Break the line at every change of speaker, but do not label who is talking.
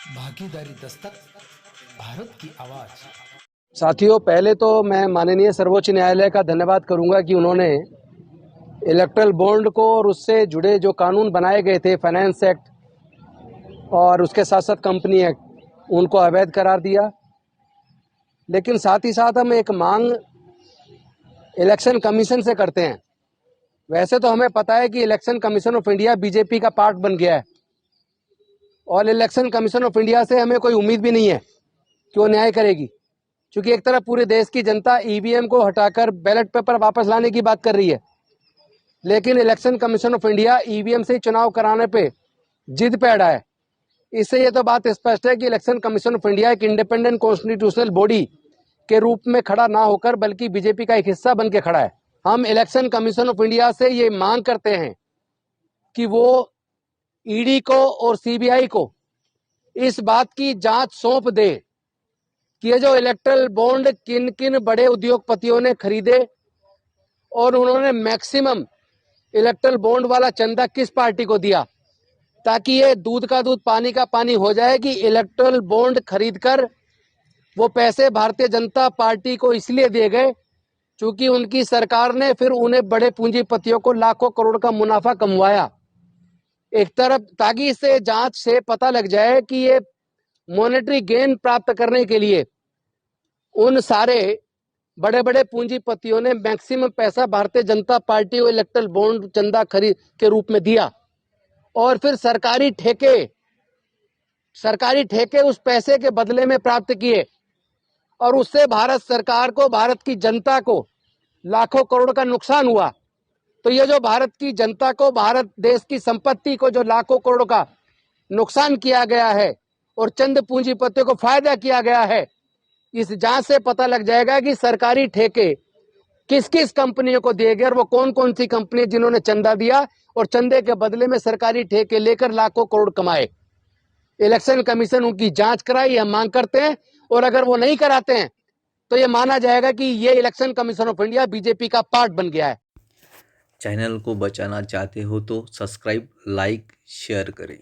भागीदारी दस्तक, भारत की आवाज।
साथियों, पहले तो मैं माननीय सर्वोच्च न्यायालय का धन्यवाद करूंगा कि उन्होंने इलेक्ट्रल बॉन्ड को और उससे जुड़े जो कानून बनाए गए थे, फाइनेंस एक्ट और उसके साथ साथ कंपनी एक्ट, उनको अवैध करार दिया। लेकिन साथ ही साथ हम एक मांग इलेक्शन कमीशन से करते हैं। वैसे तो हमें पता है कि election commission of India BJP का पार्ट बन गया है और इलेक्शन कमीशन ऑफ इंडिया से हमें कोई उम्मीद भी नहीं है कि वो न्याय करेगी, क्योंकि एक तरफ पूरे देश की जनता ईवीएम को हटाकर बैलेट पेपर वापस लाने की बात कर रही है, लेकिन election commission of India EVM से चुनाव कराने पे जिद पे अड़ा है। इससे ये तो बात स्पष्ट है कि इलेक्शन कमीशन ऑफ इंडिया एक इंडिपेंडेंट कॉन्स्टिट्यूशनल बॉडी के रूप में खड़ा ना होकर बल्कि बीजेपी का एक हिस्सा बन के खड़ा है। हम इलेक्शन कमीशन ऑफ इंडिया से ये मांग करते हैं कि वो ईडी को और सीबीआई को इस बात की जांच सौंप दे कि ये जो इलेक्ट्रल बॉन्ड किन किन बड़े उद्योगपतियों ने खरीदे और उन्होंने मैक्सिमम इलेक्ट्रल बॉन्ड वाला चंदा किस पार्टी को दिया, ताकि ये दूध का दूध पानी का पानी हो जाए कि इलेक्ट्रल बॉन्ड खरीदकर वो पैसे भारतीय जनता पार्टी को इसलिए दिए गए क्योंकि उनकी सरकार ने फिर उन्हें बड़े पूंजीपतियों को लाखों करोड़ का मुनाफा कमवाया एक तरफ, ताकि इससे जांच से पता लग जाए कि ये मॉनेटरी गेन प्राप्त करने के लिए उन सारे बड़े बड़े पूंजीपतियों ने मैक्सिमम पैसा भारतीय जनता पार्टी को इलेक्ट्रल बॉन्ड चंदा खरीद के रूप में दिया और फिर सरकारी ठेके उस पैसे के बदले में प्राप्त किए और उससे भारत सरकार को, भारत की जनता को लाखों करोड़ का नुकसान हुआ। तो ये जो भारत की जनता को, भारत देश की संपत्ति को जो लाखों करोड़ का नुकसान किया गया है और चंद पूंजीपतियों को फायदा किया गया है, इस जांच से पता लग जाएगा कि सरकारी ठेके किस किस कंपनियों को दिए गए और वो कौन कौन सी कंपनी जिन्होंने चंदा दिया और चंदे के बदले में सरकारी ठेके लेकर लाखों करोड़ कमाए। इलेक्शन कमीशन उनकी जांच कराई, हम मांग करते हैं, और अगर वो नहीं कराते हैं तो ये माना जाएगा कि ये election commission of India BJP का पार्ट बन गया है।
चैनल को बचाना चाहते हो तो सब्सक्राइब, लाइक, शेयर करें।